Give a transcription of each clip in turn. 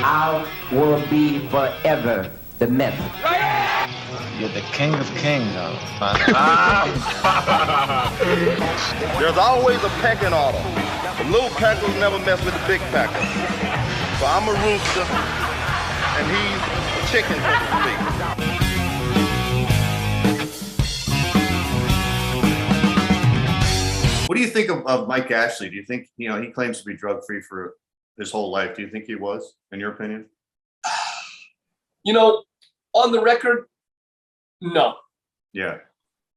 I will be forever the myth. You're the king of kings, man. There's always a pecking order. The little packers never mess with the big packers. So I'm a rooster, and he's a chicken, so to speak. What do you think of Mike Ashley? Do you think, he claims to be drug-free for his whole life. Do you think he was, in your opinion? On the record, no. Yeah.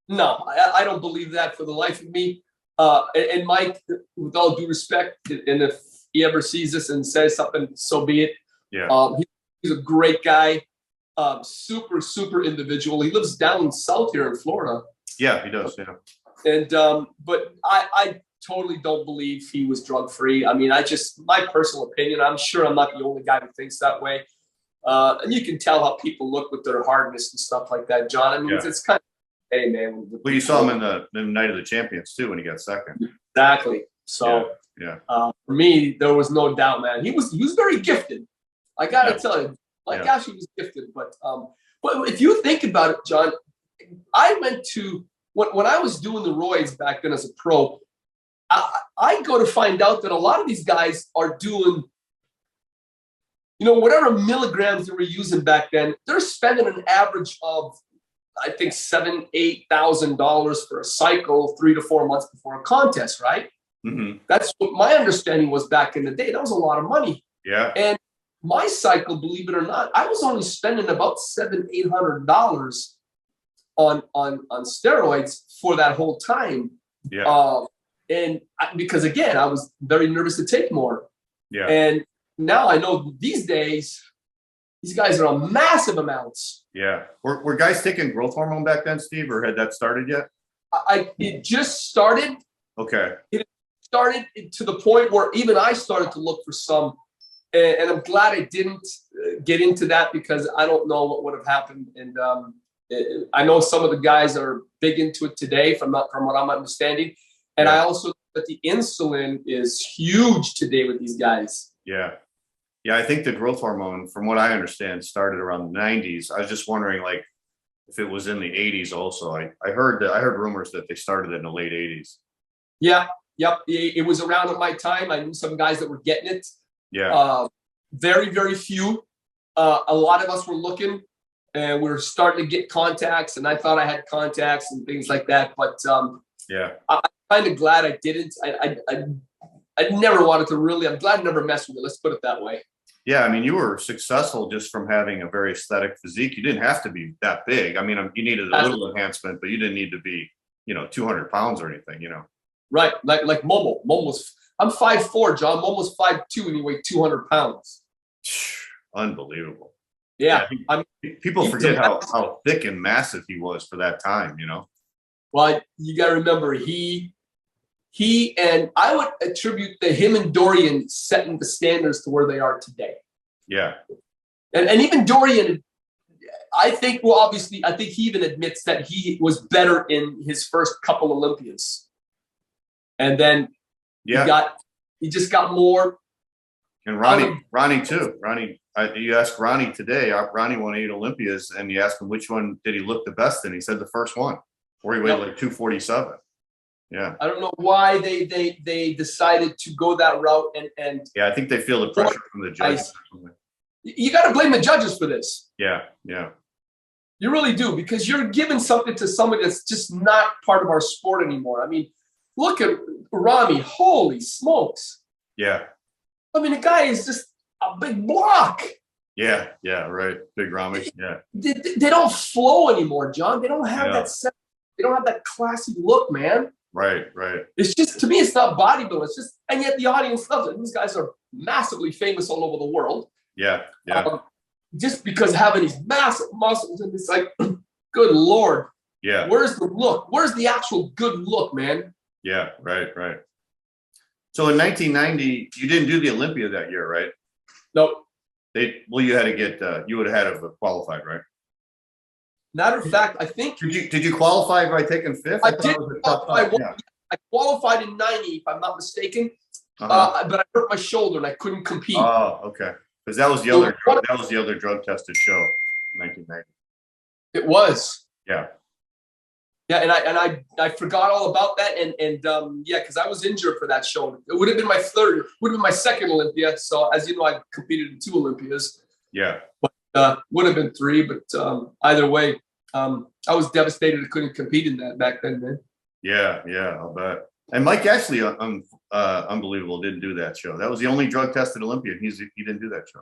No, I don't believe that for the life of me. And Mike, with all due respect, and if he ever sees this and says something, so be it. Yeah. He's a great guy, super, super individual. He lives down south here in Florida. Yeah, he does, yeah. And but I totally don't believe he was drug-free. I mean, my personal opinion, I'm sure I'm not the only guy who thinks that way. And you can tell how people look with their hardness and stuff like that, John. I mean, it's kind of, hey, man. Well, you saw him in the Night of the Champions, too, when he got second. Exactly. So, yeah. For me, there was no doubt, man. He was very gifted. I got to tell you. Gosh, he was gifted. But if you think about it, John, I went to, when I was doing the roids back then as a pro, I go to find out that a lot of these guys are doing, whatever milligrams they were using back then, they're spending an average of, I think, $7,000-8,000 for a cycle 3 to 4 months before a contest, right? Mm-hmm. That's what my understanding was back in the day. That was a lot of money. Yeah. And my cycle, believe it or not, I was only spending about $700-800 on steroids for that whole time. Yeah. Because again, I was very nervous to take more. Yeah. And now I know these days, these guys are on massive amounts. Yeah. Were guys taking growth hormone back then, Steve, or had that started yet? It just started. Okay. It started to the point where even I started to look for some. And I'm glad I didn't get into that because I don't know what would have happened. And I know some of the guys are big into it today from what I'm understanding. And I also know that the insulin is huge today with these guys. Yeah. Yeah, I think the growth hormone, from what I understand, started around the 90s. I was just wondering, if it was in the 80s also. I heard rumors that they started in the late 80s. Yeah. Yep. It was around at my time. I knew some guys that were getting it. Yeah. Very, very few. A lot of us were looking, and we were starting to get contacts, and I thought I had contacts and things like that. But I'm kind of glad I didn't. I never wanted to really. I'm glad I never messed with it. Let's put it that way. Yeah, I mean, you were successful just from having a very aesthetic physique. You didn't have to be that big. I mean, you needed a little enhancement, but you didn't need to be, 200 pounds or anything, Right, like Momo. I'm 5'4", John. Momo's 5'2", and he weighed 200 pounds. Unbelievable. Yeah. People forget how thick and massive he was for that time, Well, you got to remember, he and I would attribute him and Dorian setting the standards to where they are today. Yeah. And even Dorian, I think he even admits that he was better in his first couple Olympias. And then he just got more. And Ronnie too. You ask Ronnie today, Ronnie won 8 Olympias, and you ask him which one did he look the best in. He said the first one, where he weighed like 247. Yeah. I don't know why they decided to go that route and I think they feel the pressure from the judges. You got to blame the judges for this. Yeah, yeah. You really do, because you're giving something to somebody that's just not part of our sport anymore. I mean, look at Rami. Holy smokes. Yeah. I mean, the guy is just a big block. Yeah, right. Big Rami. Yeah. They don't flow anymore, John. They don't have they don't have that classy look, man. Right. It's just, to me, it's not bodybuilding. It's just, and yet the audience loves it. These guys are massively famous all over the world. Yeah. Just because having these massive muscles, and it's like, good Lord. Yeah. Where's the look? Where's the actual good look, man? Yeah, right. So in 1990, you didn't do the Olympia that year, right? No. You had to get, you would have had to have qualified, right? Matter of fact, I think. Did you qualify by taking 5th? I did qualify. I qualified in 90, if I'm not mistaken. But I hurt my shoulder and I couldn't compete. Oh, okay. Because that was the other drug tested show in 1990. It was. Yeah. Yeah, and I forgot all about that, and yeah, because I was injured for that show. It would have been my second Olympia. So as you know, I competed in 2 Olympias. Yeah. But would have been 3, but either way, I was devastated I couldn't compete in that back then, man. Yeah, I'll bet. And Mike Ashley, unbelievable, didn't do that show. That was the only drug tested Olympian. He didn't do that show.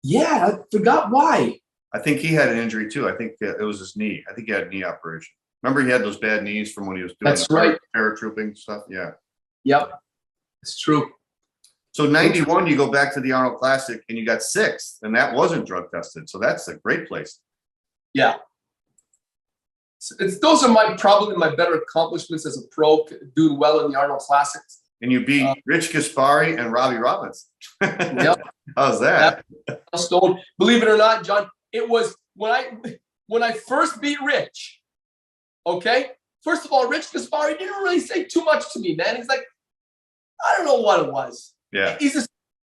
Yeah, I forgot why. I think he had an injury too. I think it was his knee. I think he had a knee operation. Remember, he had those bad knees from when he was doing paratrooping stuff. Yeah. Yep, it's true. So 91, you go back to the Arnold Classic and you got 6th, and that wasn't drug tested. So that's a great place. Yeah. Those are probably my better accomplishments as a pro, doing well in the Arnold Classics. And you beat Rich Gaspari and Robbie Robbins. Yep. How's that? Stone. Believe it or not, John, it was when I first beat Rich. Okay. First of all, Rich Gaspari didn't really say too much to me, man. He's like, I don't know what it was. Yeah.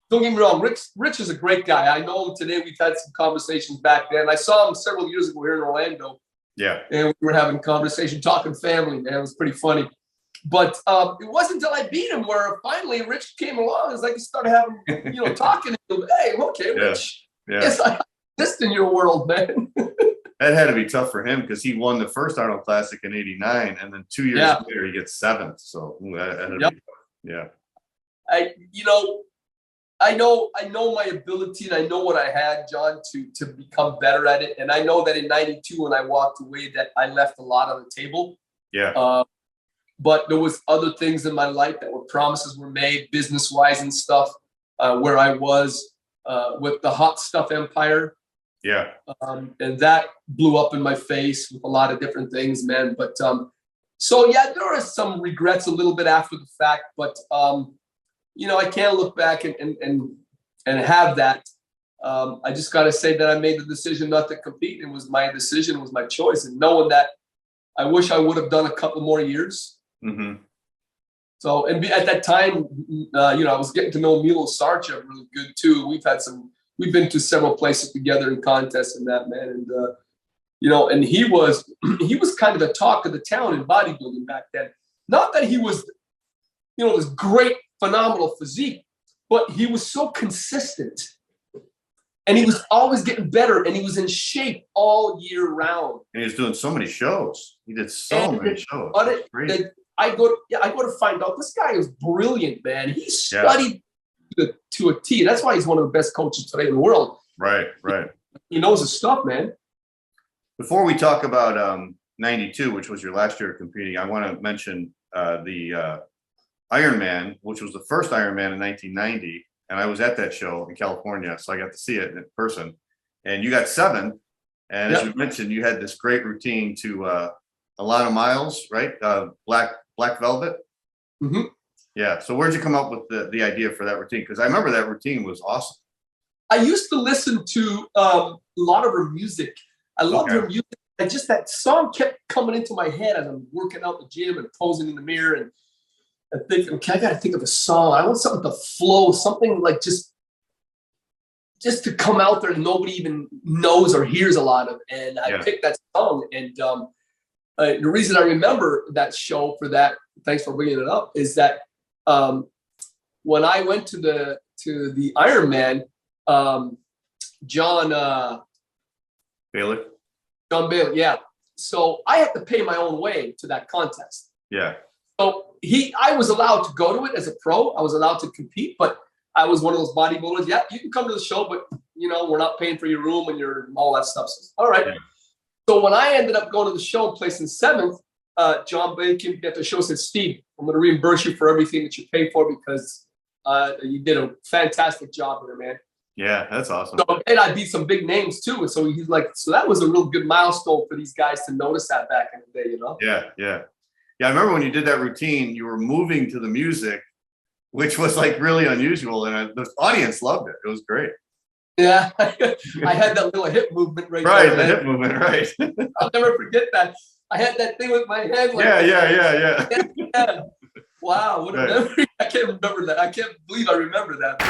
Don't get me wrong. Rich is a great guy. I know today we've had some conversations back then. I saw him several years ago here in Orlando. Yeah. And we were having a conversation, talking family, man. It was pretty funny. But it wasn't until I beat him where finally Rich came along. It's like he started having, talking to him. Hey, okay, Rich. Yeah. Yes, I exist in your world, man. That had to be tough for him because he won the first Arnold Classic in '89, and then 2 years later he gets 7th. So that had to be tough. Yeah. I know my ability, and I know what I had, John, to become better at it. And I know that in '92 when I walked away, that I left a lot on the table. Yeah. But there was other things in my life that promises were made business-wise and stuff, where I was with the Hot Stuff Empire. Yeah. And that blew up in my face with a lot of different things, man. But so yeah, there are some regrets a little bit after the fact, but I can't look back and have that. I just got to say that I made the decision not to compete. It was my decision, it was my choice, and knowing that I wish I would have done a couple more years. Mm-hmm. So, and at that time, I was getting to know Milo Sarcev really good too. We've been to several places together in contests and that, man. And, and he was kind of the talk of the town in bodybuilding back then. Not that he was, this great, phenomenal physique, but he was so consistent. And he was always getting better, and he was in shape all year round. And he was doing so many shows. He did so many shows. I go to find out this guy is brilliant, man. He studied to a T. That's why he's one of the best coaches today in the world. Right. He knows his stuff, man. Before we talk about 92, which was your last year of competing, I want to mention the Ironman, which was the first Ironman in 1990. And I was at that show in California, so I got to see it in person. And you got 7. And as you mentioned, you had this great routine to a lot of miles, right? Black Velvet. Mm-hmm. Yeah. So where'd you come up with the idea for that routine? Because I remember that routine was awesome. I used to listen to a lot of her music. I loved her music. And just that song kept coming into my head as I'm working out the gym and posing in the mirror. And I think, okay, I got to think of a song. I want something to flow, something like just to come out there and nobody even knows or hears a lot of. And I picked that song. And the reason I remember that show for that, thanks for bringing it up, is that when I went to the Ironman, John Bailey. John Bailey, yeah. So I had to pay my own way to that contest. Yeah. So I was allowed to go to it as a pro. I was allowed to compete, but I was one of those bodybuilders. Yeah, you can come to the show, but we're not paying for your room and all that stuff. So, all right. Yeah. So when I ended up going to the show and placing 7th, John Bailey came at the show, said, "Steve, I'm going to reimburse you for everything that you paid for because you did a fantastic job there, man." Yeah, that's awesome. So, and I beat some big names too. And so he's like, so that was a real good milestone for these guys to notice that back in the day, Yeah. I remember when you did that routine, you were moving to the music, which was like really unusual. And the audience loved it. It was great. Yeah. I had that little hip movement right there. Right, the man. hip movement, right. I'll never forget that. I had that thing with my hand. Like, Yeah. Wow, what a memory. I can't remember that. I can't believe I remember that.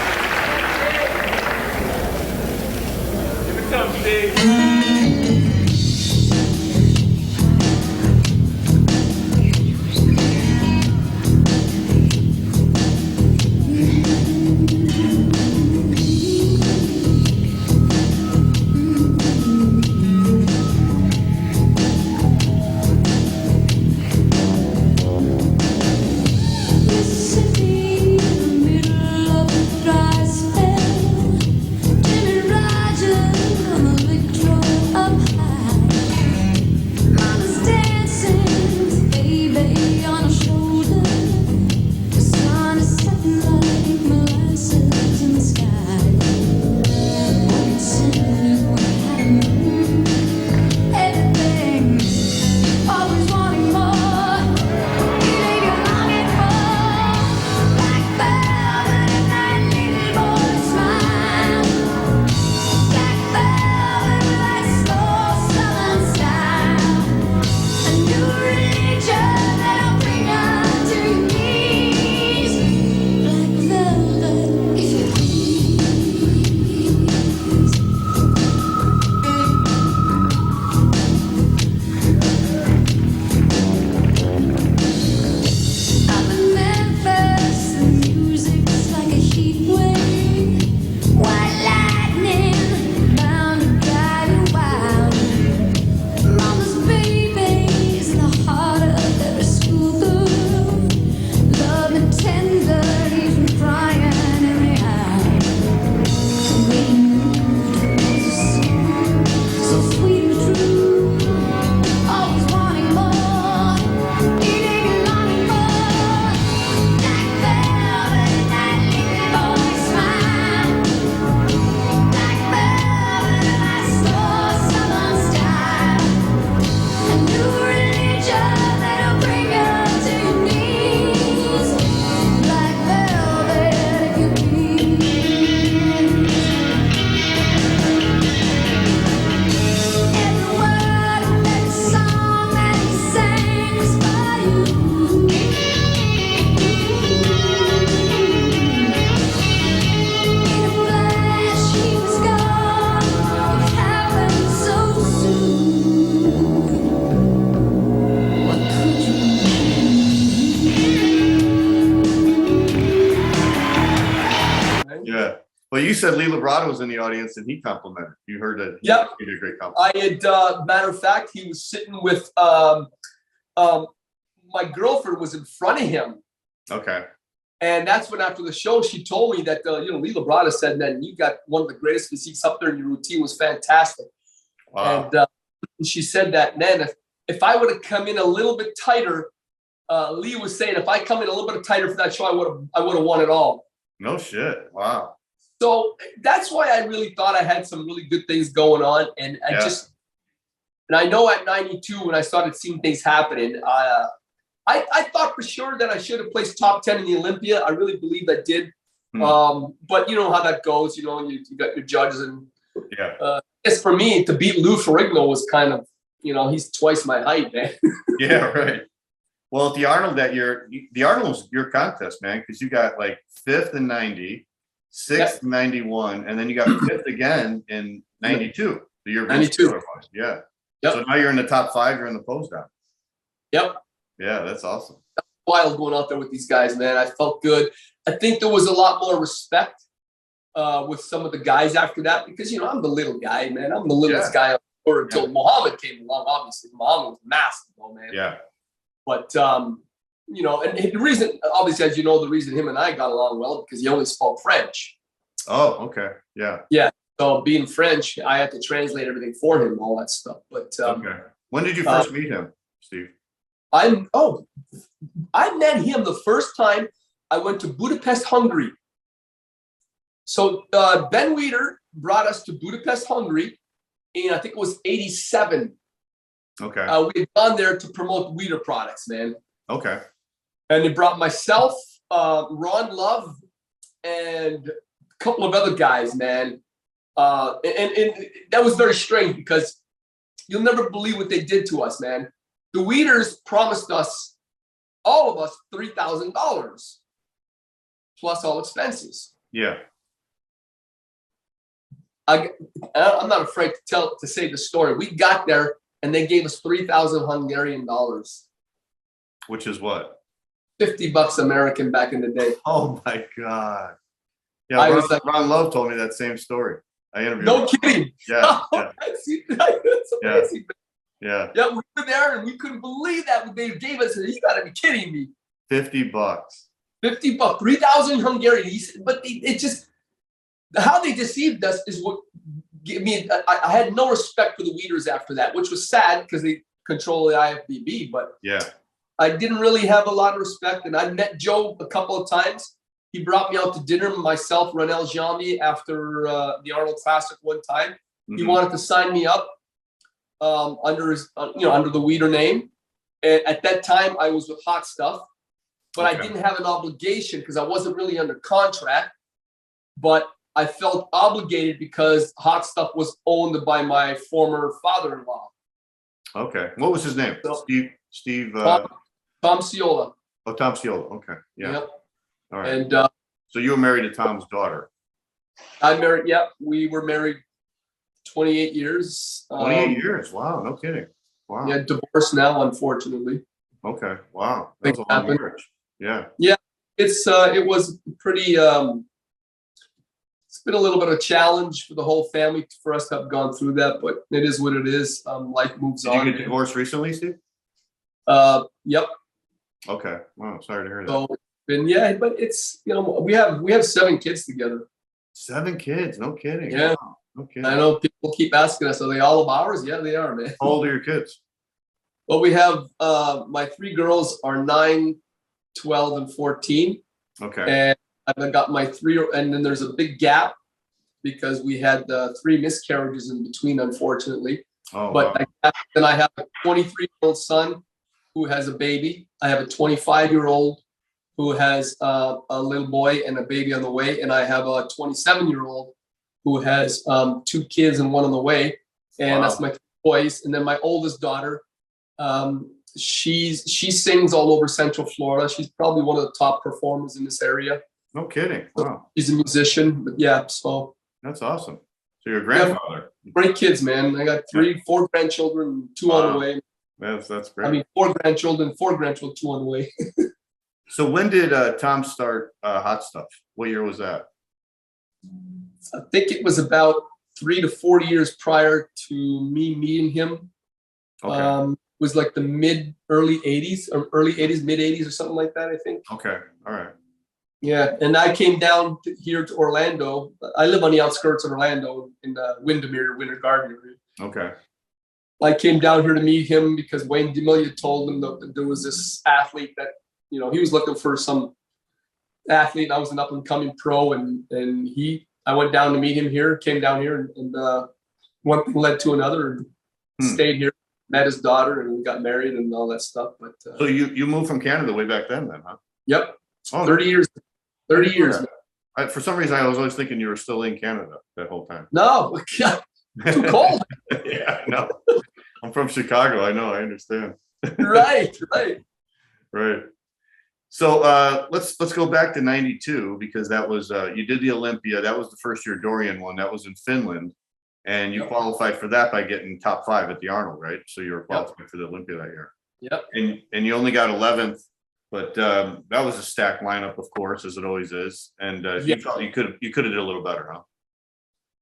Well, you said Lee Labrada was in the audience and he complimented. You heard that. Yep. He did a great compliment. I had, matter of fact, he was sitting with, my girlfriend was in front of him. Okay. And that's when after the show, she told me that, Lee Labrada said that you got one of the greatest physiques up there and your routine was fantastic. Wow. And she said that, man, if I would have come in a little bit tighter, Lee was saying, if I come in a little bit tighter for that show, I would have won it all. No shit. Wow. So that's why I really thought I had some really good things going on. And I know at 92, when I started seeing things happening, I thought for sure that I should have placed top 10 in the Olympia. I really believe I did. But you know how that goes, you got your judges and it's for me to beat Lou Ferrigno was kind of, he's twice my height, man. Yeah, right. Well, at the Arnold that year, the Arnold was your contest, man, because you got like 5th in 90, 6th in 91, and then you got 5th again in 92. The year 92. Yeah. Yep. So now you're in the top 5. You're in the pose down. Yep. Yeah, that's awesome. Wild going out there with these guys, man. I felt good. I think there was a lot more respect with some of the guys after that because, I'm the little guy, man. I'm the littlest guy until Mohamed came along, obviously. Mohamed was massive, though, man. Yeah. But, and the reason, obviously, as you know, the reason him and I got along well, because he only spoke French. Oh, okay. Yeah. Yeah. So being French, I had to translate everything for him, all that stuff. But okay. When did you first meet him, Steve? I met him the first time I went to Budapest, Hungary. So Ben Weider brought us to Budapest, Hungary, and I think it was 87. Okay. We had gone there to promote Weider products, man. Okay. And they brought myself, Ron Love, and a couple of other guys, man. And that was very strange because you'll never believe what they did to us, man. The Weeders promised us, all of us, $3,000 plus all expenses. Yeah. I'm not afraid to say the story. We got there and they gave us 3,000 Hungarian dollars. Which is what? $50 American back in the day. Oh my God. Yeah, Ron Love told me that same story. I interviewed him. No kidding. Yeah. That's amazing. Yeah. Yeah, we were there and we couldn't believe that they gave us. You got to be kidding me. $50. $50, 3,000 Hungarian. But it just, how they deceived us is what gave me. I had no respect for the leaders after that, which was sad because they control the IFBB. But yeah, I didn't really have a lot of respect. And I met Joe a couple of times. He brought me out to dinner, myself, Ronel Jambi, after the Arnold Classic one time. Mm-hmm. He wanted to sign me up under his, under the Weider name. And at that time, I was with Hot Stuff, but I didn't have an obligation because I wasn't really under contract. But I felt obligated because Hot Stuff was owned by my former father-in-law. Okay. What was his name? So, Steve. Tom Ciola. Oh, Tom Ciola. Okay. Yeah. Yep. All right. And so you were married to Tom's daughter. We were married 28 years. 28 years. Wow. No kidding. Wow. Yeah, divorced now, unfortunately. Okay. Wow. That was a long marriage. Yeah. Yeah. It was pretty it's been a little bit of a challenge for the whole family for us to have gone through that, but it is what it is. Life moves on. Did you get divorced recently, Steve? Yep. Okay. Wow. Sorry to hear that. So, but it's, we have 7 kids together. 7 kids. No kidding. Yeah. Wow. No kidding. I know people keep asking us, are they all of ours? Yeah, they are, man. How old are your kids? Well, we have, my 3 girls are 9, 12, and 14. Okay. And I've got my 3, and then there's a big gap because we had 3 miscarriages in between, unfortunately. Oh, but wow. Then I have a 23-year-old son who has a baby. I have a 25-year-old who has a little boy and a baby on the way. And I have a 27-year-old who has 2 kids and 1 on the way. And that's my 3 boys. And then my oldest daughter, she sings all over Central Florida. She's probably one of the top performers in this area. No kidding. Wow. She's a musician, but yeah, so. That's awesome. So you're a grandfather. Yeah, great kids, man. I got 4 grandchildren, 2 on the way. That's great. I mean, 4 grandchildren, 2 on the way. So when did Tom start Hot Stuff? What year was that? I think it was about 3 to 4 years prior to me meeting him. Okay. It was like the early 80s, mid 80s or something like that, I think. Okay. All right. Yeah. And I came down here to Orlando. I live on the outskirts of Orlando in the Windermere, Winter Garden area. Okay. I came down here to meet him because Wayne DeMilia told him that there was this athlete that, he was looking for some athlete. I was an up and coming pro, and I went down to meet him here, came down here, and one thing led to another, and stayed here, met his daughter, and we got married and all that stuff. But so you moved from Canada way back then, huh? Yep. Oh, 30 years. 30 years. For some reason, I was always thinking you were still in Canada that whole time. No, too cold. Yeah, I know. I'm from Chicago. I know. I understand. Right. Right. So let's go back to 92 because that was you did the Olympia. That was the first year Dorian won. That was in Finland, and you qualified for that by getting top 5 at the Arnold, right? So you were qualified for the Olympia that year. Yep. And you only got 11th, but that was a stacked lineup, of course, as it always is. And you thought you could have did a little better, huh?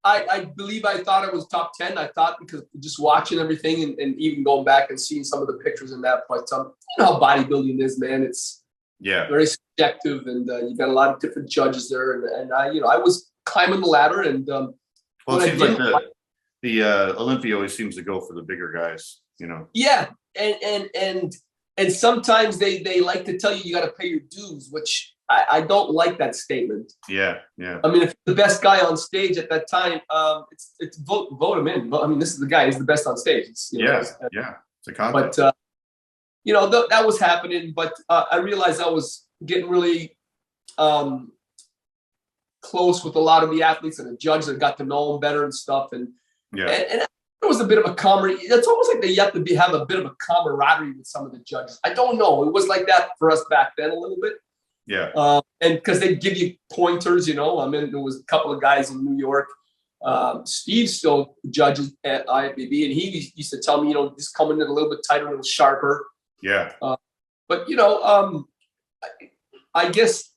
I believe I thought it was top 10. I thought because just watching everything and even going back and seeing some of the pictures in that. But you know how bodybuilding is, man. It's very subjective, and you got a lot of different judges there. And I was climbing the ladder, and well, it seems like the Olympia always seems to go for the bigger guys, Yeah, and sometimes they like to tell you got to pay your dues, which I don't like that statement. Yeah. I mean, if you're the best guy on stage at that time, it's vote him in. I mean, this is the guy; he's the best on stage. It's a contest. But that was happening. But I realized I was getting really close with a lot of the athletes and the judges that got to know them better and stuff. And there was a bit of a camaraderie. It's almost like you have to have a bit of a camaraderie with some of the judges. I don't know. It was like that for us back then a little bit. Yeah. And because they give you pointers, I mean, there was a couple of guys in New York Steve still judges at IFBB, and he used to tell me, just coming in a little bit tighter, a little sharper. Yeah. But I guess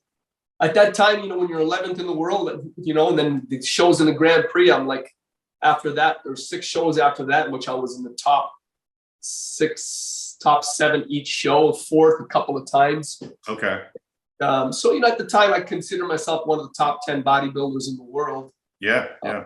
at that time, when you're 11th in the world, and then the shows in the Grand Prix, I'm like, after that, there's 6 shows after that, in which I was in the top 7 each show, 4th a couple of times. Okay. So, at the time, I consider myself one of the top 10 bodybuilders in the world. Yeah. Yeah.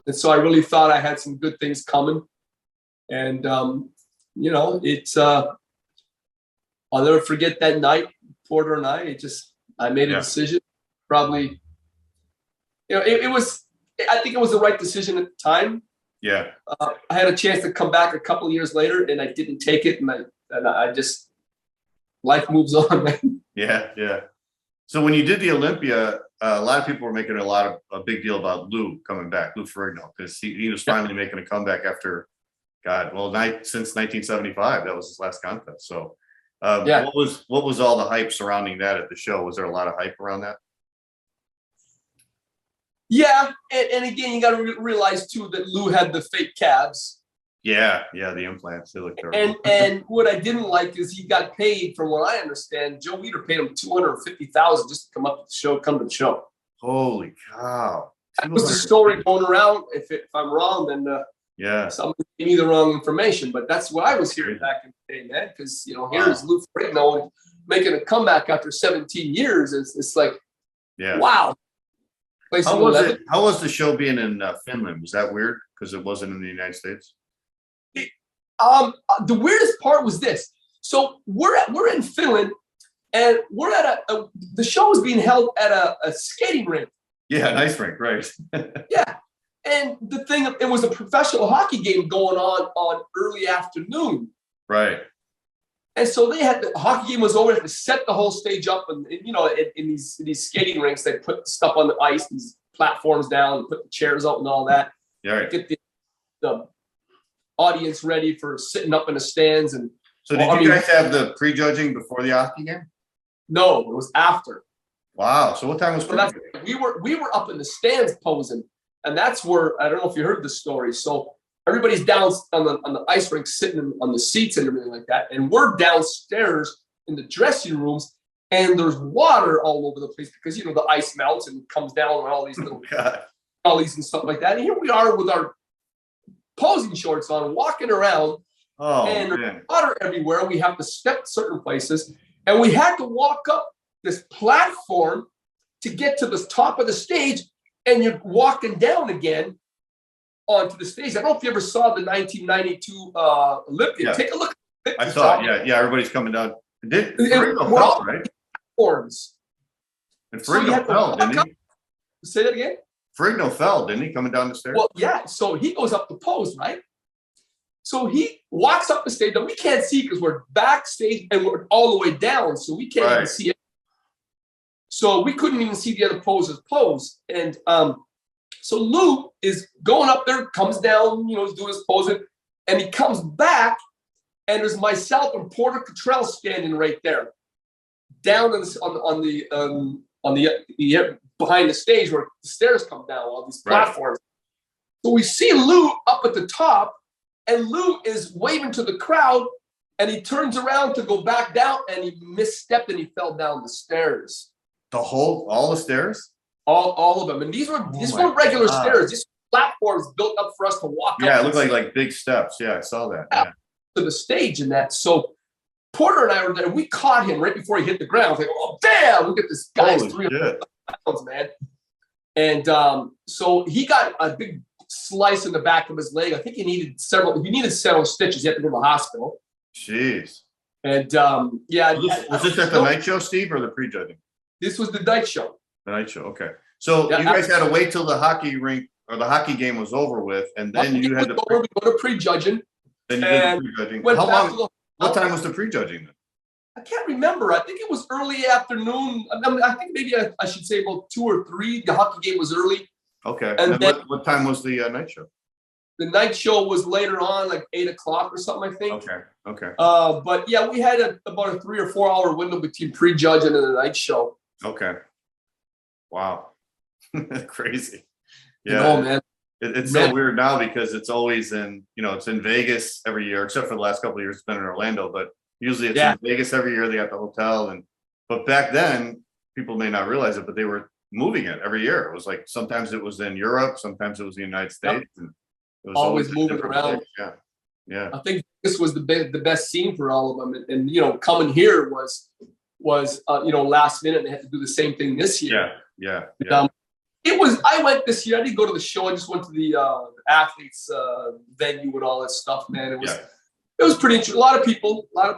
And so I really thought I had some good things coming. And, it's, I'll never forget that night, Porter and I made a decision. Probably, it was, I think it was the right decision at the time. Yeah. I had a chance to come back a couple of years later, and I didn't take it. And I just, life moves on, man. Yeah. Yeah. So when you did the Olympia, a lot of people were making a big deal about Lou coming back, Lou Ferrigno, because he was finally making a comeback after, since 1975. That was his last contest. So, what was all the hype surrounding that at the show? Was there a lot of hype around that? Yeah, and again, you got to realize too that Lou had the fake calves. Yeah, the implants. They look terrible. And what I didn't like is he got paid, from what I understand, Joe Weider paid him $250,000 just to come to the show. Holy cow! That was the story going around. If I'm wrong, then somebody gave me the wrong information. But that's what I was hearing back in the day, man. Because here's Lou Ferrigno making a comeback after 17 years. It's like, wow. How was the show being in Finland? Was that weird because it wasn't in the United States? The weirdest part was this. So we're in Finland, and we're at the show is being held at a skating rink. Yeah, an ice rink, right? Yeah, and the thing, it was a professional hockey game going on early afternoon. Right. And so the hockey game was over. They had to set the whole stage up, and in these skating rinks, they put stuff on the ice, these platforms down, put the chairs up, and all that. Yeah. Right. Get the audience ready for sitting up in the stands. And so did you guys have the prejudging before the hockey game? No, it was after. Wow. So what time was we were up in the stands posing, and that's where, I don't know if you heard the story. So everybody's down on the ice rink sitting on the seats and everything like that, and we're downstairs in the dressing rooms, and there's water all over the place because the ice melts and comes down on all these little gullies and stuff like that. And here we are with our posing shorts on, walking around, and there's water everywhere. We have to step certain places, and we had to walk up this platform to get to the top of the stage, and you're walking down again onto the stage. I don't know if you ever saw the 1992 Olympia. Yeah. Take a look. I saw it. Yeah. Everybody's coming down. Ferrigno fell, right? Platforms. And Ferrigno fell, didn't he? Say that again? Ferrigno fell, didn't he, coming down the stairs? Well, yeah. So he goes up the pose, right? So he walks up the stage. Now we can't see because we're backstage and we're all the way down, so we can't even see it. So we couldn't even see the other posers pose. And so Lou is going up there, comes down, you know, he's doing his posing, and he comes back, and there's myself and Porter Cottrell standing right there, down on the behind the stage where the stairs come down, all these platforms. So we see Lou up at the top, and Lou is waving to the crowd, and he turns around to go back down, and he misstepped and he fell down the stairs. All the stairs? All of them. And these weren't regular stairs. These platforms built up for us to walk up. Yeah, it looked like big steps. Yeah, I saw that. Yeah. To the stage and that. So Porter and I were there. We caught him right before he hit the ground. I was like, oh, damn, look at this guy's 300 pounds, man. And so he got a big slice in the back of his leg. I think he needed several stitches. He had to go to the hospital. Jeez. And yeah. Was this at the night show, Steve, or the prejudging? This was the night show. The night show, okay. So you guys had to wait till the hockey rink or the hockey game was over with, and then you had to we go to prejudging. Then you did the prejudging. How long? What time was the prejudging then? I can't remember. I think it was early afternoon. I think maybe I should say about 2 or 3. The hockey game was early. Okay. And then what time was the night show? The night show was later on, like 8 o'clock or something, I think. Okay. But yeah, we had about a 3 or 4 hour window between prejudging and the night show. Okay. Wow. Crazy. Yeah. You know, man. It's so weird now because it's always it's in Vegas every year, except for the last couple of years it's been in Orlando, but usually it's in Vegas every year. They got the hotel but back then people may not realize it, but they were moving it every year. It was like, sometimes it was in Europe, sometimes it was the United States. And it was always moving around. Place. Yeah. I think this was the best scene for all of them. And coming here was last minute. They had to do the same thing this year. Yeah. I went this year. I didn't go to the show. I just went to the athletes venue and all that stuff, man. It was pretty interesting. A lot of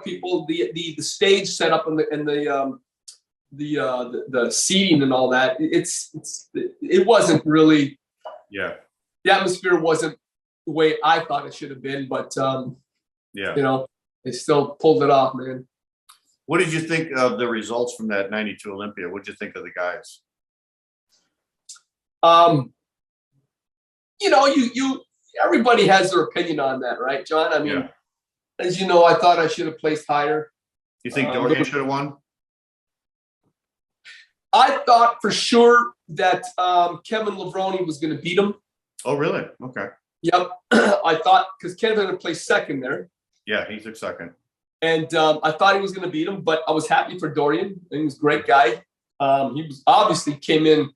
people. The stage set up and the seating and all that. It wasn't really. Yeah. The atmosphere wasn't the way I thought it should have been, but they still pulled it off, man. What did you think of the results from that '92 Olympia? What did you think of the guys? Everybody has their opinion on that, right, John? I mean, as you know, I thought I should have placed higher. You think Dorian should have won? I thought for sure that Kevin Levrone was going to beat him. Oh, really? Okay. Yep. I thought because Kevin had placed second there. Yeah, he took second. And I thought he was going to beat him, but I was happy for Dorian. He was a great guy. He was obviously came in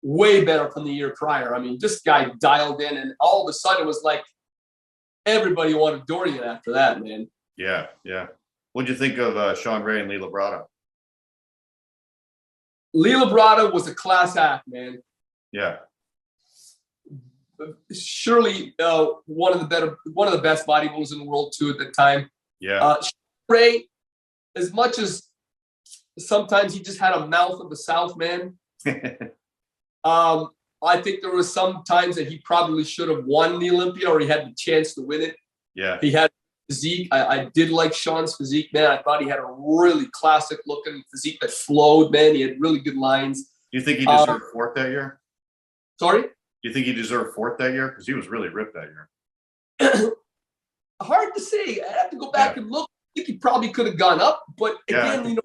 way better from the year prior. I mean, this guy dialed in, and all of a sudden it was like everybody wanted Dorian after that, man. Yeah. What'd you think of Sean Ray and Lee Labrada? Lee Labrada was a class act, man. Yeah. Surely one of the best bodybuilders in the world too at the time. Yeah. Ray, as much as sometimes he just had a mouth of the South, man. I think there was some times that he probably should have won the Olympia, or he had the chance to win it. Yeah. He had physique. I did like Sean's physique, man. I thought he had a really classic looking physique that flowed, man. He had really good lines. You think he deserved fourth that year? Sorry? You think he deserved fourth that year? Because he was really ripped that year. Hard to say. I have to go back and look. I think he probably could have gone up, but again,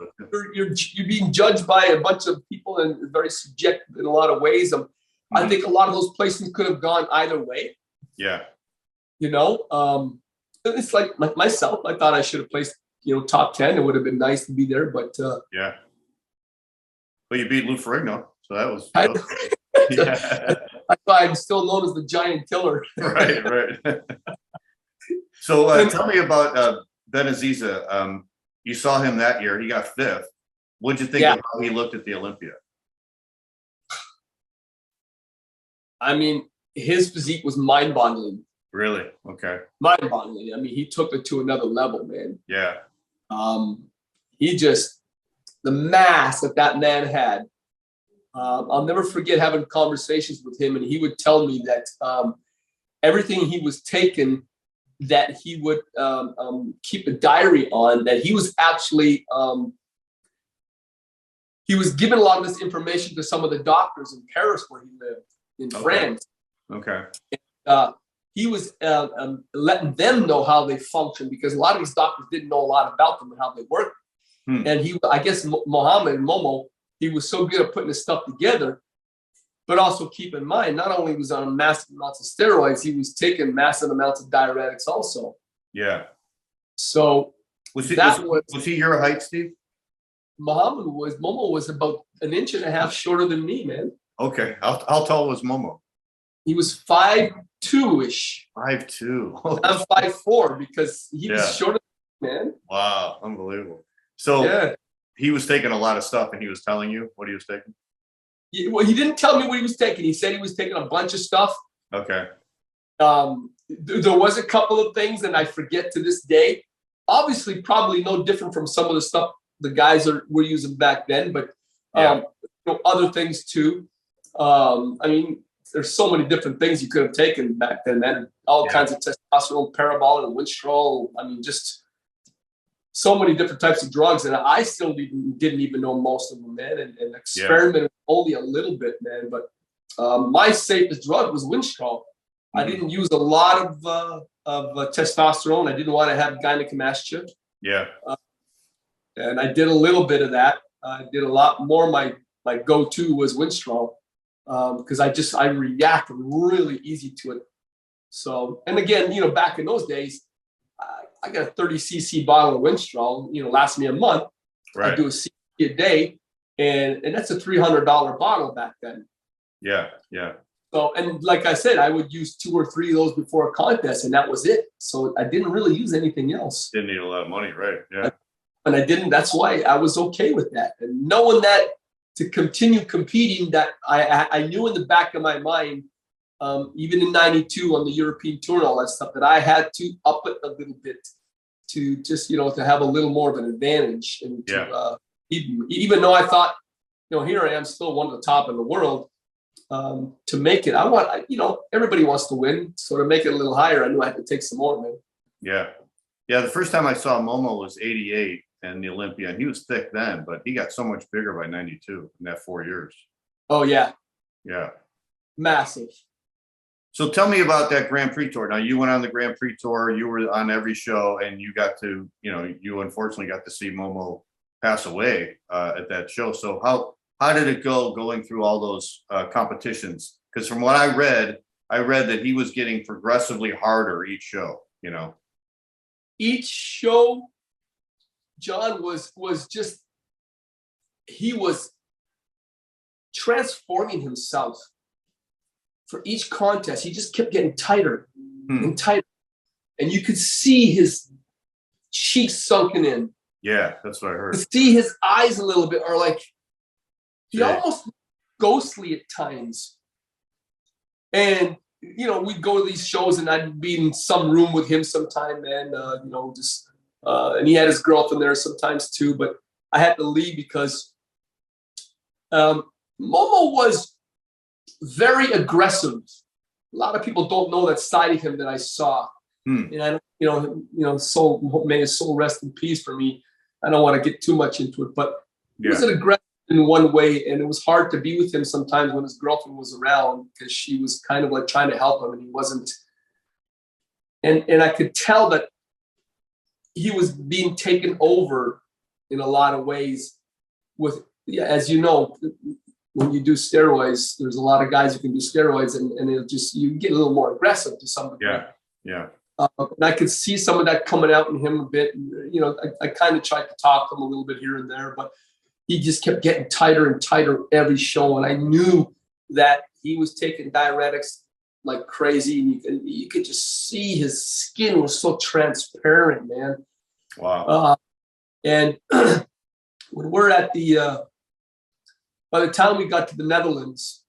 you're being judged by a bunch of people and very subjective in a lot of ways. I think a lot of those placements could have gone either way. Yeah. It's like myself. I thought I should have placed, top 10. It would have been nice to be there, but yeah. But you beat Lou Ferrigno, so that was. That's why I'm still known as the giant killer. Right. So tell me about Benaziza. You saw him that year. He got fifth. What'd you think of how he looked at the Olympia? I mean, his physique was mind-boggling. Really? Okay. Mind-boggling. I mean, he took it to another level, man. Yeah. The mass that man had I'll never forget having conversations with him, and he would tell me that everything he was taking, that he would keep a diary on, that he was actually he was giving a lot of this information to some of the doctors in Paris where he lived, in France. Okay. He was letting them know how they function, because a lot of these doctors didn't know a lot about them and how they work. And I guess Mohamed and Momo, he was so good at putting his stuff together. But also keep in mind, not only was on massive amounts of steroids, he was taking massive amounts of diuretics also. Yeah. So was he your height, Steve? Momo was about 1.5 inches shorter than me, man. Okay. How tall was Momo? He was 5'2"-ish. 5'2". I'm 5'4", because he was shorter than me, man. Wow, unbelievable. So he was taking a lot of stuff, and he was telling you what he was taking? Well, he didn't tell me what he was taking. He said he was taking a bunch of stuff. Okay. There was a couple of things, and I forget to this day. Obviously, probably no different from some of the stuff the guys were using back then, but other things too. I mean, there's so many different things you could have taken back then, man. All kinds of testosterone, parabol, and winstrol. I mean, just so many different types of drugs, and I still didn't even know most of them, man, and experimented only a little bit, man. But my safest drug was winstrol. I didn't use a lot of testosterone. I didn't want to have gynecomastia. Yeah. And I did a little bit of that. I did a lot more. My go-to was winstrol, because I reacted really easy to it. So, and again, back in those days, I got a 30 cc bottle of winstrol, lasts me a month. Right. I do a cc a day, and that's a $300 bottle back then. Yeah, yeah. So, and like I said, I would use 2 or 3 of those before a contest, and that was it. So I didn't really use anything else. Didn't need a lot of money, right? Yeah. And I didn't. That's why I was okay with that, and knowing that to continue competing, that I knew in the back of my mind, even in '92 on the European tour and all that stuff, that I had to up it a little bit to just, to have a little more of an advantage. And to, even though I thought, here I am still one of the top in the world, to make it, everybody wants to win. So to make it a little higher, I knew I had to take some more, man. Yeah. Yeah. The first time I saw Momo was '88 and the Olympia, and he was thick then, but he got so much bigger by '92 in that 4 years. Oh, yeah. Yeah. Massive. So tell me about that Grand Prix tour. Now, you went on the Grand Prix tour, you were on every show, and you got to, you unfortunately got to see Momo pass away at that show. So how did it go going through all those competitions? Because from what I read that he was getting progressively harder each show, Each show, John, was just, he was transforming himself. For each contest, he just kept getting tighter and tighter. And you could see his cheeks sunken in. Yeah, that's what I heard. To see his eyes a little bit, or like, he almost ghostly at times. And, we'd go to these shows, and I'd be in some room with him sometime, man, and he had his girlfriend there sometimes too, but I had to leave because Momo was very aggressive. A lot of people don't know that side of him that I saw. And I, soul, may his soul rest in peace for me. I don't want to get too much into it, but he was an aggressive in one way, and it was hard to be with him sometimes when his girlfriend was around, because she was kind of like trying to help him, and he wasn't. And I could tell that he was being taken over in a lot of ways. With, as you know, when you do steroids, there's a lot of guys who can do steroids, and it'll just, you get a little more aggressive to some degree. Yeah. And I could see some of that coming out in him a bit. I kind of tried to talk to him a little bit here and there, but he just kept getting tighter and tighter every show. And I knew that he was taking diuretics like crazy. And you could just see his skin was so transparent, man. Wow. And when we're at by the time we got to the Netherlands,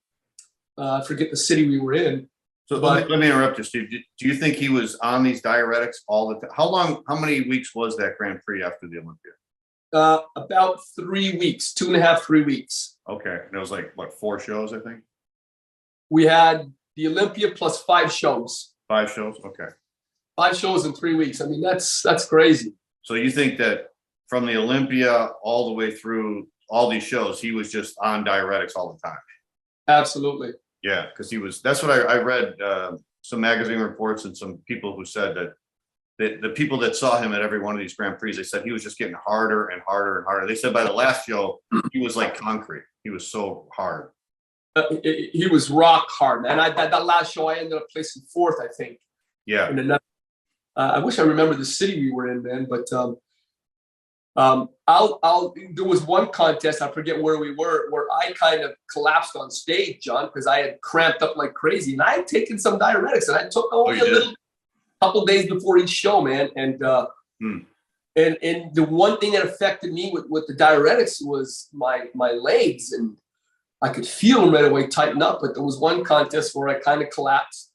I forget the city we were in. So let me interrupt you, Steve. Do you think he was on these diuretics all the time? How many weeks was that Grand Prix after the Olympia? About 3 weeks, 2.5, 3 weeks. Okay. And it was like, what, 4 shows, I think? We had the Olympia plus 5 shows. 5 shows? Okay. 5 shows in 3 weeks. I mean, that's crazy. So you think that from the Olympia all the way through all these shows, he was just on diuretics all the time? Absolutely. Yeah, because that's what I read, some magazine reports and some people who said that the people that saw him at every one of these Grand Prix, they said he was just getting harder and harder and harder. They said by the last show, he was like concrete. He was so hard. He was rock hard, man. That last show, I ended up placing 4th, I think. Yeah. I wish I remember the city we were in, man. But there was one contest, I forget where we were, where I kind of collapsed on stage, John, because I had cramped up like crazy, and I had taken some diuretics, and I took only a little couple days before each show, man. And and the one thing that affected me with the diuretics was my legs, and I could feel them right away tighten up. But there was one contest where I kind of collapsed.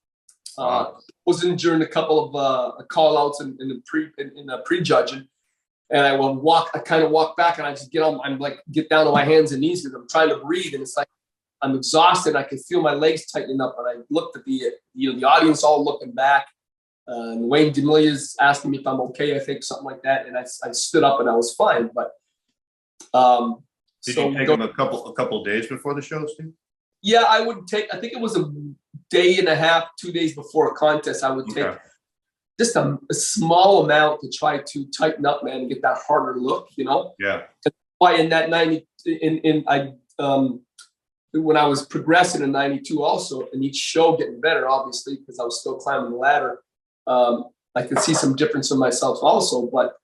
Wasn't during a couple of call outs in the pre-judging. And I kind of walk back, and I just get down on my hands and knees because I'm trying to breathe. And it's like, I'm exhausted. I can feel my legs tightening up. And I looked at the audience all looking back. And Wayne D'Amelia's asking me if I'm okay, I think, something like that. And I stood up and I was fine. But did you take him a couple days before the show, Steve? Yeah, I think it was a day and a half, 2 days before a contest. I would take just a small amount to try to tighten up, man, and get that harder look, you know? Yeah. That's why in that when I was progressing in 92 also, in each show getting better, obviously, because I was still climbing the ladder, I could see some difference in myself also. But,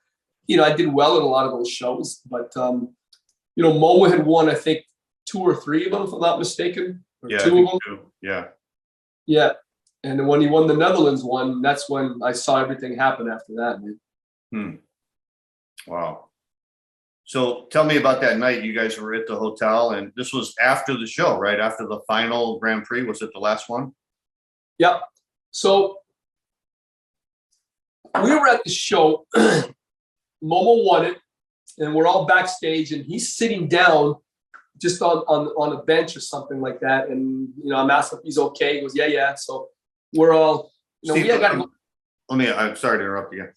you know, I did well in a lot of those shows. But, you know, Momo had won, I think, 2 or 3 of them, if I'm not mistaken. Or 2 of them. 2. Yeah. Yeah. And then when he won the Netherlands one, that's when I saw everything happen after that, man. Wow. So tell me about that night. You guys were at the hotel, and this was after the show, right? After the final Grand Prix. Was it the last one? Yep. So we were at the show. Momo won it, and we're all backstage, and he's sitting down just on a bench or something like that. And, you know, I'm asking if he's okay. He goes, yeah. So we're all, you know, Steve, go. I'm sorry to interrupt again.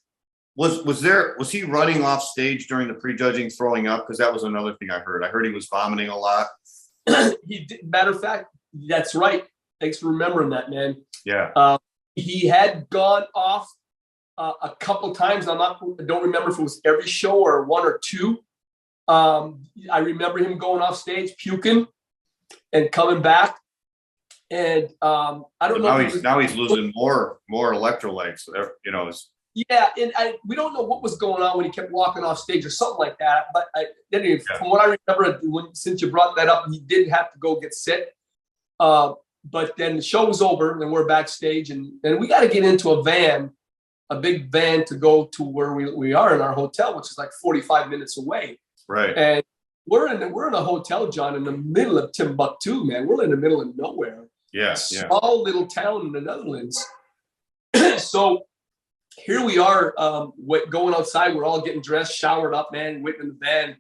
Was he running off stage during the prejudging, throwing up? Because that was another thing I heard. I heard he was vomiting a lot. He did. Matter of fact, that's right. Thanks for remembering that, man. Yeah. He had gone off a couple times. I don't remember if it was every show or 1 or 2. I remember him going off stage, puking, and coming back. And I don't know. Now he's losing more electrolytes. You know. Yeah, and we don't know what was going on when he kept walking off stage or something like that. But from what I remember, since you brought that up, he did have to go get sick. But then the show was over, and we're backstage, and we got to get into a big van to go to where we are in our hotel, which is like 45 minutes away. Right. And we're in a hotel, John, in the middle of Timbuktu, man. We're in the middle of nowhere. Yeah. Small little town in the Netherlands. So here we are, going outside. We're all getting dressed, showered up, man, waiting in the van,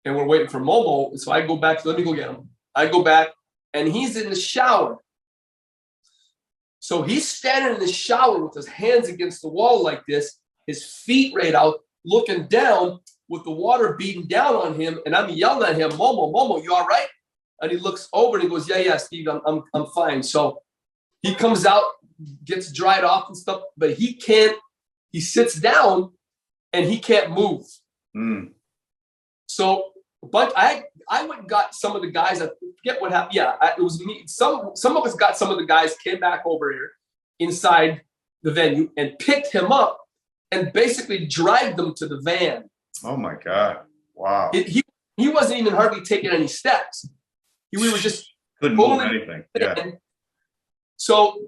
and we're waiting for Momo. So I go back. Let me go get him. I go back, and he's in the shower. So he's standing in the shower with his hands against the wall like this, his feet right out, looking down with the water beating down on him. And I'm yelling at him, Momo, you all right? And he looks over and he goes, yeah, Steve, I'm fine. So he comes out, gets dried off and stuff, but he sits down and he can't move. So, but I went and got some of the guys. I forget what happened. Yeah, it was me. Some of us got some of the guys, came back over here inside the venue and picked him up and basically dragged them to the van. Oh my God! Wow. He wasn't even hardly taking any steps. We were just couldn't move anything. Yeah. So,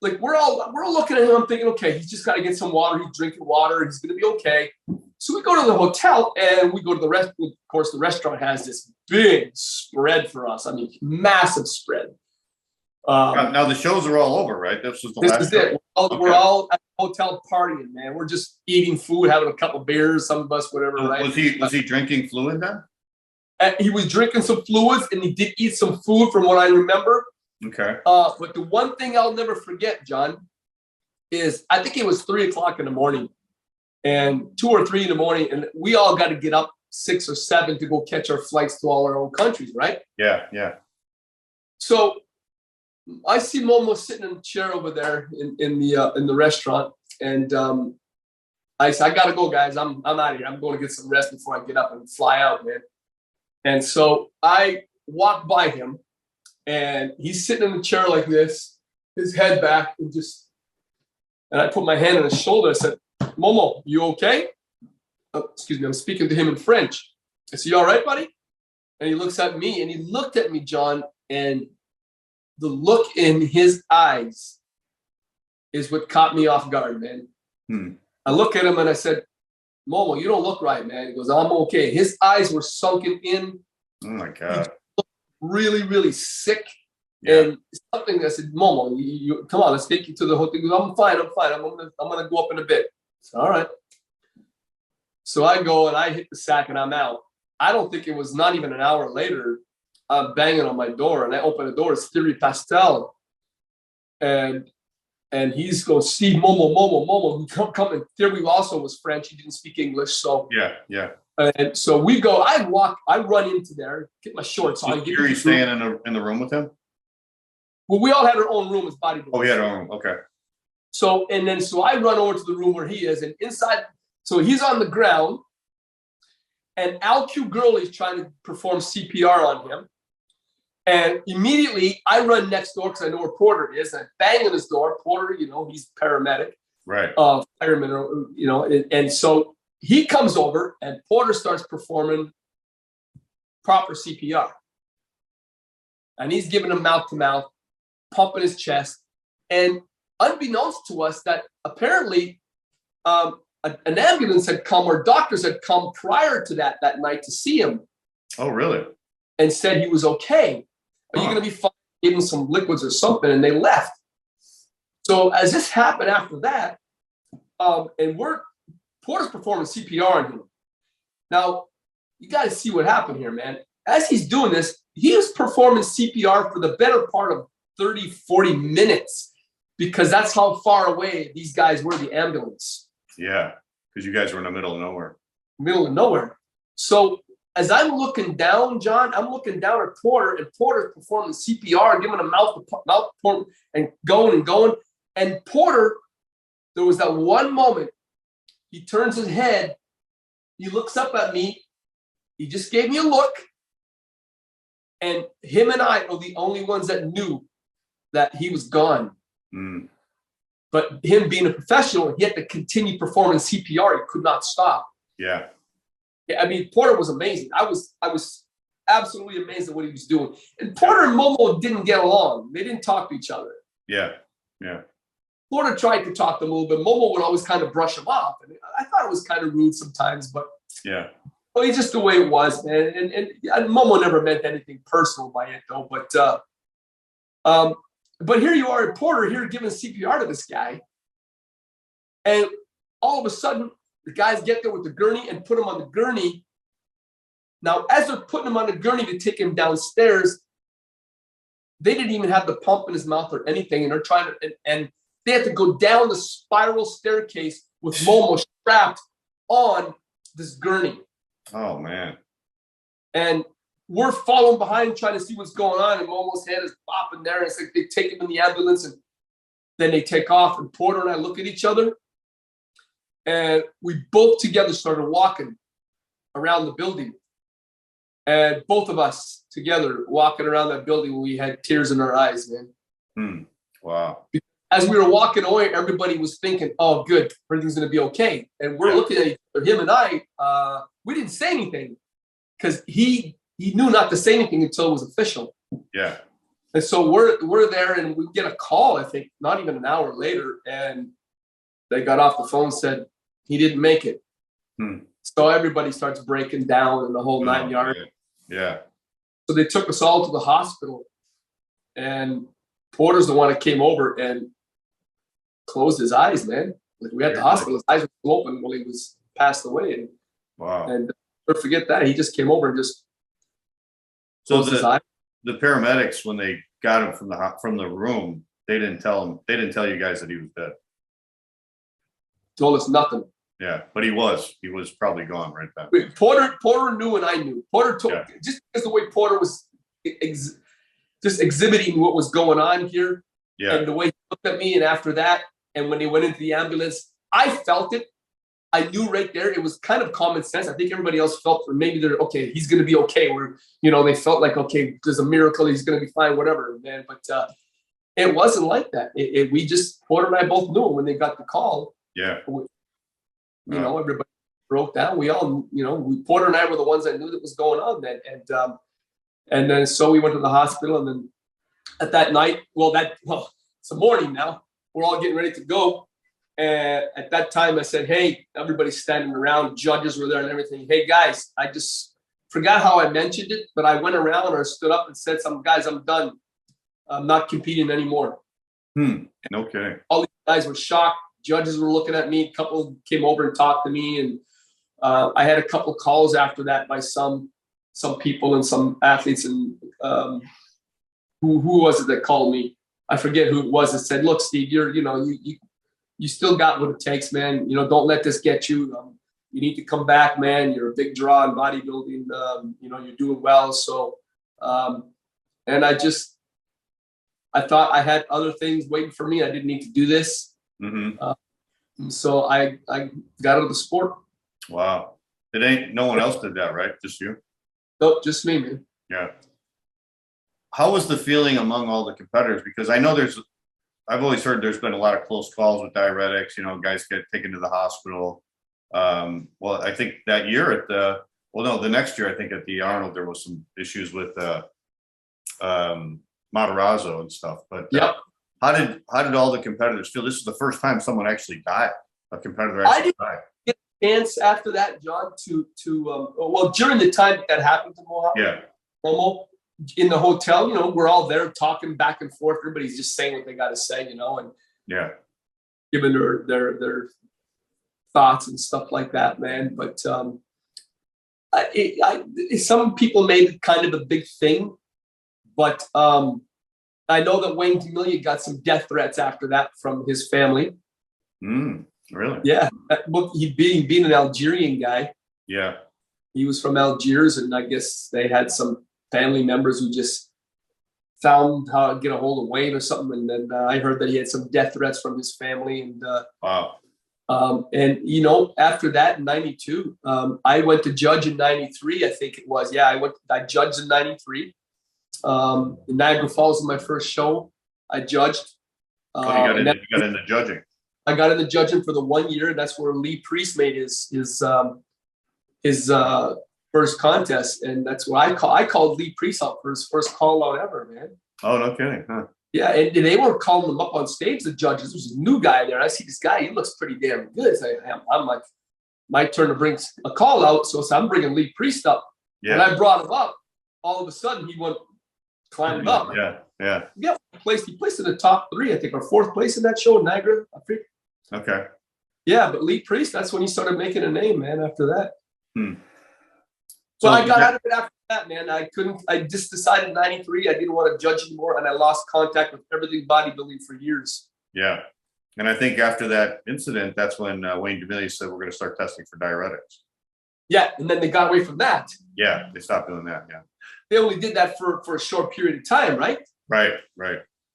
like we're all looking at him. I'm thinking, okay, he's just got to get some water. He's drinking water. He's going to be okay. So we go to the hotel and we go to the restaurant. Of course, the restaurant has this big spread for us. I mean, massive spread. Now the shows are all over, right? This was the This last is show? it. We're all at the hotel partying, man. We're just eating food, having a couple beers, some of us, whatever, right? Was he drinking fluid then? And he was drinking some fluids, and he did eat some food from what I remember. Okay. But the one thing I'll never forget, John, is I think it was 3 o'clock in the morning and 2 or 3 in the morning. And we all got to get up 6 or 7 to go catch our flights to all our own countries, right? Yeah, yeah. So I see Momo sitting in a chair over there in the restaurant. And I said, I got to go, guys. I'm out of here. I'm going to get some rest before I get up and fly out, man. And so I walked by him, and he's sitting in a chair like this, his head back, and I put my hand on his shoulder. I said, Momo, you okay? Oh, excuse me, I'm speaking to him in French. I said, you all right, buddy? And he looks at me, and he looked at me, John, and the look in his eyes is what caught me off guard, man. I look at him, and I said, Momo, you don't look right, man. He goes, I'm okay. His eyes were sunken in. Oh, my God. Really, really sick. Yeah. And something I said, Momo, you come on, let's take you to the hotel. He goes, I'm fine. I'm gonna go up in a bit. So, all right. So I go and I hit the sack and I'm out. I don't think it was not even an hour later. I'm banging on my door and I open the door. It's Thierry Pastel. And he's going, Steve, Momo. Come in. Thierry also was French. He didn't speak English. So yeah. And so we go, I run into there, get my shorts on. You're staying in the room with him? Well, we all had our own room as bodybuilders. Oh, we had our own. Okay. So I run over to the room where he is, and inside, so he's on the ground, and Al-Q Gurley is trying to perform CPR on him. And immediately I run next door because I know where Porter is, and I bang on his door. Porter, he's paramedic. Right. Fireman, and so he comes over and Porter starts performing proper CPR. And he's giving him mouth to mouth, pumping his chest. And unbeknownst to us that apparently an ambulance had come or doctors had come prior to that night to see him. Oh, really? And said he was okay. Are you going to be fine? Give him some liquids or something. And they left. So as this happened after that, and Porter's performing CPR on him. Now, you got to see what happened here, man. As he's doing this, he was performing CPR for the better part of 30, 40 minutes because that's how far away these guys were, the ambulance. Yeah, because you guys were in the middle of nowhere. Middle of nowhere. So as I'm looking down, John, I'm looking down at Porter, and Porter's performing CPR, giving a mouth pump and going. And Porter, there was that one moment, he turns his head, he looks up at me, he just gave me a look, and him and I are the only ones that knew that he was gone. Mm. But him being a professional, he had to continue performing CPR. He could not stop. Yeah. I mean, Porter was amazing. I was absolutely amazed at what he was doing. And Porter and Momo didn't get along. They didn't talk to each other. Yeah. Porter tried to talk to him a little bit. Momo would always kind of brush him off. And I thought it was kind of rude sometimes, but yeah. Well, it's just the way it was, man. And Momo never meant anything personal by it, though. But here you are, Porter, here giving CPR to this guy. And all of a sudden, the guys get there with the gurney and put him on the gurney. Now, as they're putting him on the gurney to take him downstairs, they didn't even have the pump in his mouth or anything. And they're trying to, and they had to go down the spiral staircase with Momo strapped on this gurney. Oh, man. And we're following behind trying to see what's going on. And Momo's head is bopping there. And it's like they take him in the ambulance and then they take off. And Porter and I look at each other. And we both together started walking around the building. And both of us together walking around that building, we had tears in our eyes, man. Wow. As we were walking away, everybody was thinking, oh, good, everything's going to be okay. And we're looking at each other, him and I, we didn't say anything because he knew not to say anything until it was official. Yeah. And so we're there and we get a call, I think, not even an hour later. And they got off the phone and said, he didn't make it. So everybody starts breaking down in the whole 9 yards. Yeah. So they took us all to the hospital. And Porter's the one that came over and closed his eyes, man. Like we had the hospital, his eyes were still open while he was passed away. And Wow. and never forget that. He just came over and just closed his eyes. The paramedics, when they got him from the room, they didn't tell you guys that he was dead. Told us nothing. Yeah, but he was probably gone right then. Porter knew and I knew. Porter told, just because the way Porter was just exhibiting what was going on here, and the way he looked at me, and after that, and when they went into the ambulance, I felt it. I knew right there. It was kind of common sense. I think everybody else felt for maybe they're okay. He's going to be okay. They felt like, okay, there's a miracle. He's going to be fine, whatever, man. But it wasn't like that. Porter and I both knew when they got the call. Yeah. Everybody broke down. We all, Porter and I were the ones that knew that was going on then. And then so we went to the hospital, and then at that night, it's the morning now. We're all getting ready to go. And at that time I said, hey, everybody's standing around, judges were there and everything. Hey guys, I just forgot how I mentioned it, but I went around or stood up and said, guys, I'm done. I'm not competing anymore. Okay. All these guys were shocked. Judges were looking at me. A couple came over and talked to me. And I had a couple calls after that by some people and some athletes. And who was it that called me? I forget who it was that said, look, Steve, you still got what it takes, man. Don't let this get you. You need to come back, man. You're a big draw in bodybuilding. You're doing well. So, and I thought I had other things waiting for me. I didn't need to do this. Mm-hmm. So I got out of the sport. Wow. No one else did that, right? Just you? Nope, just me, man. Yeah. How was the feeling among all the competitors? Because I know I've always heard there's been a lot of close calls with diuretics, guys get taken to the hospital. Well, I think that year the next year, I think at the Arnold, there was some issues with Matarazzo and stuff. But how did all the competitors feel? This is the first time someone actually died. A competitor actually died. Get a chance after that, John, during the time that happened to Momo, in the hotel, we're all there talking back and forth. Everybody's just saying what they got to say, and giving their thoughts and stuff like that, man. But some people made it kind of a big thing, but I know that Wayne D'Amelia got some death threats after that from his family. Really? Yeah. He being an Algerian guy. Yeah. He was from Algiers, and I guess they had some family members who just found how to get a hold of Wayne or something. And then I heard that he had some death threats from his family. And wow. And after that in 92, I went to judge in 93, I think it was. Yeah, I judged in 93. In Niagara Falls was my first show. I judged. You got into judging. I got into judging for the 1 year. That's where Lee Priest made his first contest, and that's what I called Lee Priest out for his first call out ever, man. Oh, no kidding, huh? Yeah, and they were calling him up on stage, the judges. There's a new guy there. I see this guy, he looks pretty damn good. So I'm like, my turn to bring a call out, so I'm bringing Lee Priest up. Yeah. And I brought him up. All of a sudden, he went climbing up. Yeah. He placed in the top 3, I think, or 4th place in that show in Niagara. Okay. Yeah, but Lee Priest, that's when he started making a name, man, after that. So I got out of it after that, man. I just decided in 93 I didn't want to judge anymore, and I lost contact with everything bodybuilding for years. Yeah. And I think after that incident, that's when Wayne D'Amelia said, we're going to start testing for diuretics. Yeah, and then they got away from that. Yeah, they stopped doing that, yeah. They only did that for a short period of time, right? Right,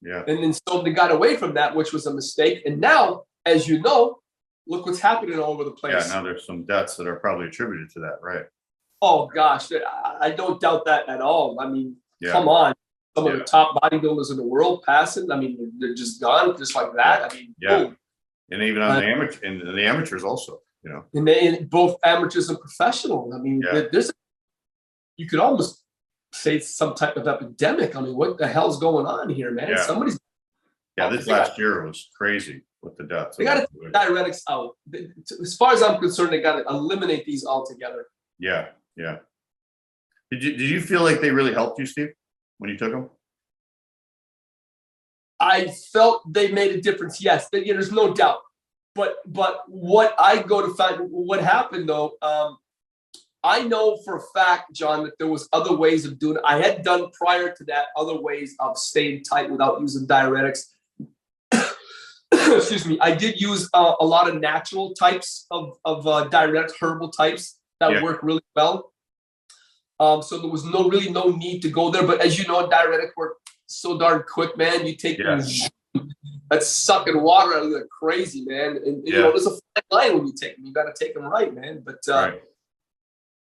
yeah. And then so they got away from that, which was a mistake. And now, as you know, look what's happening all over the place. Yeah, now there's some deaths that are probably attributed to that, right? Oh, gosh, I don't doubt that at all. I mean, come on. Some of the top bodybuilders in the world passing. I mean, they're just gone just like that. I mean, boom. And even on the amateurs also, And both amateurs and professional. I mean, you could almost say some type of epidemic. I mean, what the hell's going on here, man? Yeah. This last year was crazy with the deaths. They got to take diuretics out. As far as I'm concerned, they got to eliminate these altogether. Yeah. Did you feel like they really helped you, Steve, when you took them? I felt they made a difference. Yes, there's no doubt. But what I go to find, what happened though, I know for a fact, John, that there was other ways of doing it. I had done prior to that other ways of staying tight without using diuretics. Excuse me. I did use a lot of natural types of diuretic herbal types that work really well. So there was no need to go there. But as you know, diuretic work so darn quick, man. You take that's sucking water out of you crazy, man. And you know, there's a fine line when you take them. You got to take them right, man. But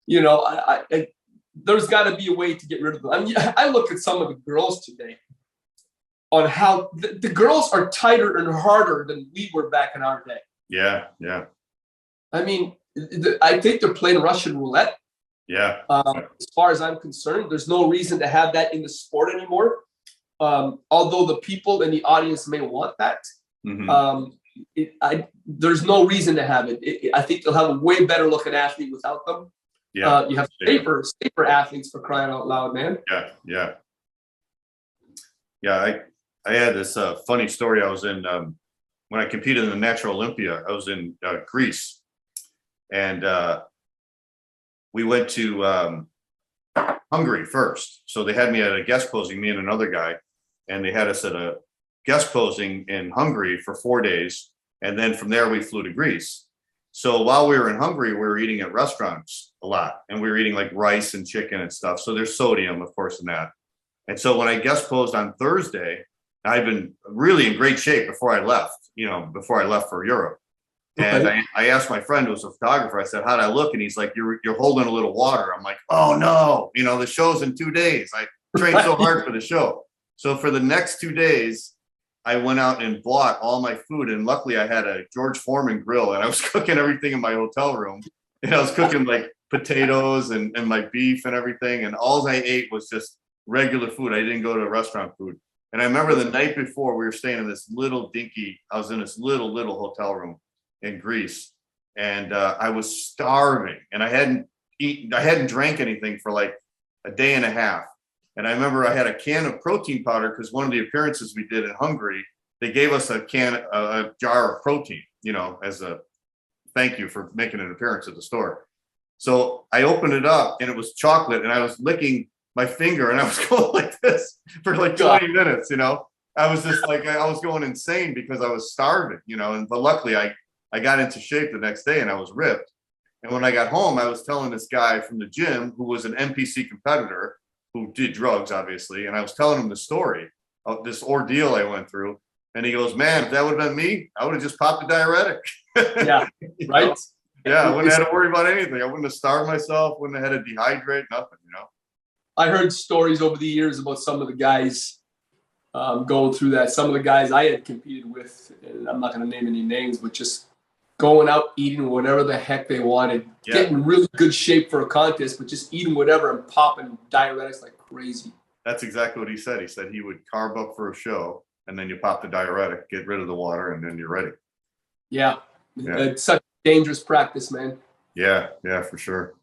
you know, I there's got to be a way to get rid of them. I mean, I look at some of the girls today on how the girls are tighter and harder than we were back in our day. Yeah. I mean, I think they're playing Russian roulette. As far as I'm concerned, there's no reason to have that in the sport anymore. Although the people in the audience may want that, there's no reason to have it. I think they'll have a way better looking athlete without them. You have safer athletes, for crying out loud, man. I had this funny story. I was in when I competed in the Natural Olympia. I was in Greece, and we went to Hungary first. So they had me at a guest posing, me and another guy, and they had us at a guest posing in Hungary for 4 days, and then from there we flew to Greece. So while we were in Hungary, we were eating at restaurants a lot, and we were eating like rice and chicken and stuff. So there's sodium, of course, in that. And so when I guest posed on Thursday, I'd been really in great shape before I left, before I left for Europe. And I asked my friend who was a photographer, I said, how'd I look? And he's like, you're holding a little water. I'm like, oh no, the show's in 2 days. I trained so hard for the show. So for the next 2 days, I went out and bought all my food. And luckily I had a George Foreman grill, and I was cooking everything in my hotel room. And I was cooking like potatoes and my beef and everything. And all I ate was just regular food. I didn't go to restaurant food. And I remember the night before, we were staying in this little dinky, I was in this little hotel room in Greece, and I was starving, and I hadn't drank anything for like a day and a half. And I remember I had a can of protein powder, because one of the appearances we did in Hungary, they gave us a jar of protein, as a thank you for making an appearance at the store. So I opened it up, and it was chocolate, and I was licking my finger, and I was going like this for like 20 minutes, I was just like, I was going insane because I was starving, but luckily I got into shape the next day, and I was ripped. And when I got home, I was telling this guy from the gym who was an NPC competitor who did drugs, obviously. And I was telling him the story of this ordeal I went through. And he goes, man, if that would have been me, I would have just popped a diuretic. Right. I wouldn't have had to worry about anything. I wouldn't have starved myself, wouldn't have had to dehydrate, nothing, I heard stories over the years about some of the guys going through that. Some of the guys I had competed with, and I'm not going to name any names, but just going out eating whatever the heck they wanted, getting really good shape for a contest, but just eating whatever and popping diuretics like crazy. That's exactly what he said. He said he would carb up for a show, and then you pop the diuretic, get rid of the water, and then you're ready. It's such a dangerous practice, man. Yeah, for sure.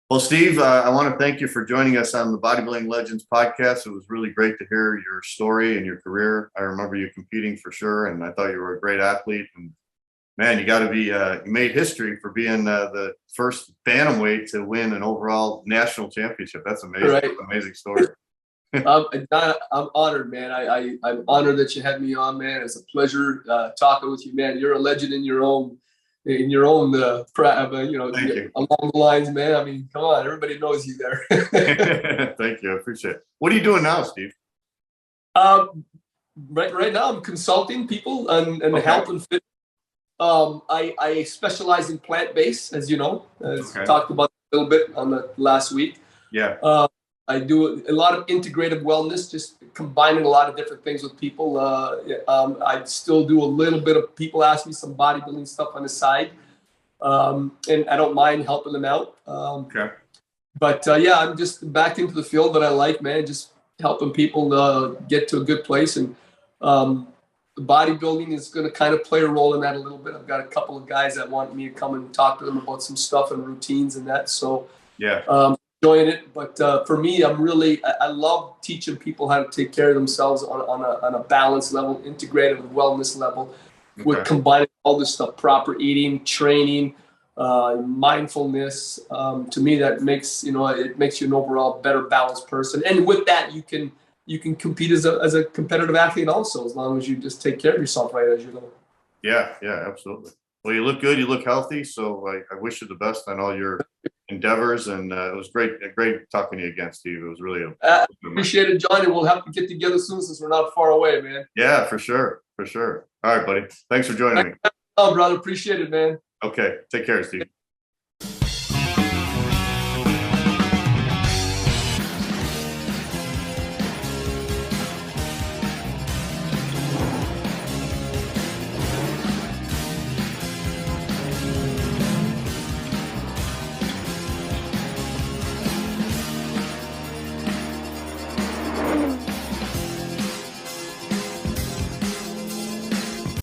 Well, Steve, I want to thank you for joining us on the Bodybuilding Legends podcast. It was really great to hear your story and your career. I remember you competing for sure, and I thought you were a great athlete. And man, you got to be, you made history for being the first bantamweight to win an overall national championship. That's amazing. Right. Amazing story. I'm honored, man. I'm honored that you had me on, man. It's a pleasure talking with you, man. You're a legend in your own along the lines, man. I mean, come on, everybody knows you there. Thank you. I appreciate it. What are you doing now, Steve? Right now I'm consulting people and health and fitness. I specialize in plant-based, as you know, talked about a little bit on the last week. I do a lot of integrative wellness, just combining a lot of different things with people. I still do a little bit of, people ask me some bodybuilding stuff on the side, and I don't mind helping them out. But I'm just back into the field that I like, man, just helping people get to a good place. And bodybuilding is going to kind of play a role in that a little bit. I've got a couple of guys that want me to come and talk to them about some stuff and routines and that. So enjoying it. But for me, I love teaching people how to take care of themselves on a balanced level, integrated with wellness level, with combining all this stuff, proper eating, training, mindfulness. To me, that makes, it makes you an overall better balanced person. And with that, you can compete as a competitive athlete also, as long as you just take care of yourself right as you go. Yeah, absolutely. Well, you look good. You look healthy. So I wish you the best on all your endeavors. And it was great talking to you again, Steve. It was really appreciate it, John. And we'll have to get together soon since we're not far away, man. Yeah, for sure. All right, buddy. Thanks for joining me. Oh, brother. Appreciate it, man. Okay. Take care, Steve.